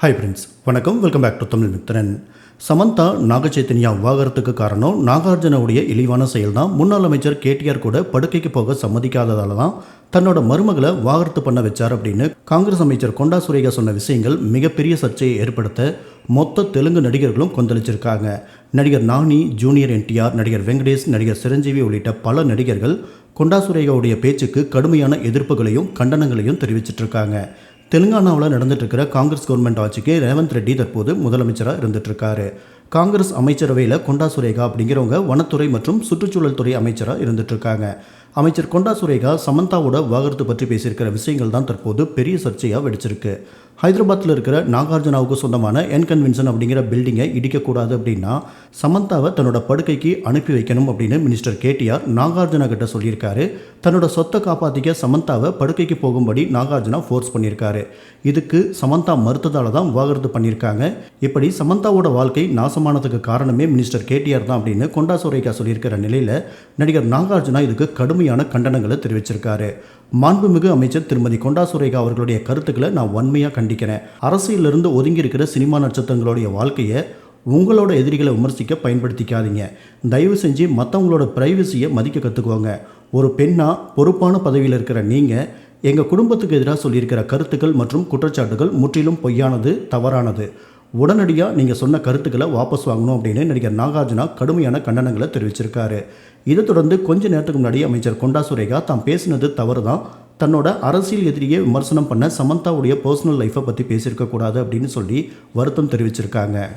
Hi friends, வணக்கம். Welcome back to Tamil மித்திரன். சமந்தா நாகச்சைத்தன்யா விவாகரத்துக்கு காரணம் நாகார்ஜுனவுடைய இழிவான செயல் தான். முன்னாள் அமைச்சர் கேடிஆர் கூட படுக்கைக்கு போக சம்மதிக்காததால தான் தன்னோட மருமகளை விவாகரத்து பண்ண வச்சார் அப்படின்னு காங்கிரஸ் அமைச்சர் கொண்டா சுரேகா சொன்ன விஷயங்கள் மிகப்பெரிய சர்ச்சையை ஏற்படுத்த மொத்த தெலுங்கு நடிகர்களும் கொந்தளிச்சிருக்காங்க. நடிகர் நானி, ஜூனியர் என்டிஆர், நடிகர் வெங்கடேஷ், நடிகர் சிரஞ்சீவி உள்ளிட்ட பல நடிகர்கள் கொண்டா சுரேகாவுடைய பேச்சுக்கு கடுமையான எதிர்ப்புகளையும் கண்டனங்களையும் தெரிவிச்சிட்டு இருக்காங்க. தெலுங்கானாவில் நடந்துட்டு இருக்கிற காங்கிரஸ் கவர்மெண்ட் ஆட்சிக்கு ரேவந்த் ரெட்டி தற்போது முதலமைச்சராக இருந்துட்டு இருக்காரு. காங்கிரஸ் அமைச்சரவையில் கொண்டா சுரேகா அப்படிங்கிறவங்க வனத்துறை மற்றும் சுற்றுச்சூழல் துறை அமைச்சராக இருந்துட்டு இருக்காங்க. அமைச்சர் கொண்டா சுரேகா சமந்தாவோட விவாகரத்து பற்றி பேசியிருக்கிற விஷயங்கள் தான் தற்போது பெரிய சர்ச்சையாக வெடிச்சிருக்கு. ஹைதராபாத்தில் இருக்கிற நாகார்ஜுனாவுக்கு சொந்தமான என்கன்வென்ஷன் அப்படிங்கிற பில்டிங்கை இடிக்கக்கூடாது அப்படின்னா சமந்தாவை தன்னோட படுக்கைக்கு அனுப்பி வைக்கணும் அப்படின்னு மினிஸ்டர் கேடிஆர் நாகார்ஜுனா கிட்ட சொல்லியிருக்காரு. தன்னோட சொத்தை காப்பாற்றிக்க சமந்தாவை படுக்கைக்கு போகும்படி நாகார்ஜுனா ஃபோர்ஸ் பண்ணியிருக்காரு. இதுக்கு சமந்தா மறுத்ததால தான் விவாகரத்து பண்ணியிருக்காங்க. இப்படி சமந்தாவோட வாழ்க்கை நாசமானதுக்கு காரணமே மினிஸ்டர் கேடிஆர் தான் அப்படின்னு கொண்டா சுரேகா சொல்லியிருக்கிற நிலையில் நடிகர் நாகார்ஜுனா இதுக்கு கடுமையான கண்டனங்களை தெரிவிச்சிருக்காரு. மாண்புமிகு அமைச்சர் திருமதி கொண்டா சுரேகா அவர்களுடைய கருத்துக்களை நான் வன்மையாக கண்டிக்கிறேன். அரசியலிருந்து ஒதுங்கி இருக்கிற சினிமா நட்சத்திரங்களுடைய வாழ்க்கையை உங்களோட எதிரிகளை விமர்சிக்க பயன்படுத்திக்காதீங்க. தயவு செஞ்சு மற்றவங்களோட ப்ரைவசியை மதிக்க கற்றுக்குவாங்க. ஒரு பெண்ணாக பொறுப்பான பதவியில் இருக்கிற நீங்கள் எங்கள் குடும்பத்துக்கு எதிராக சொல்லியிருக்கிற கருத்துக்கள் மற்றும் குற்றச்சாட்டுகள் முற்றிலும் பொய்யானது, தவறானது. உடனடியாக நீங்கள் சொன்ன கருத்துக்களை வாபஸ் வாங்கணும் அப்படின்னு நடிகர் நாகார்ஜுனா கடுமையான கண்டனங்களை தெரிவிச்சிருக்காரு. இதை தொடர்ந்து கொஞ்ச நேரத்துக்கு முன்னாடி அமைச்சர் கொண்டா சுரேகா தான் பேசினது தவறு தான், தன்னோட அரசியல் எதிரியை விமர்சனம் பண்ண சமந்தாவுடைய பர்சனல் லைஃப்பை பற்றி பேசியிருக்கக்கூடாது அப்படின்னு சொல்லி வருத்தம் தெரிவிச்சிருக்காங்க.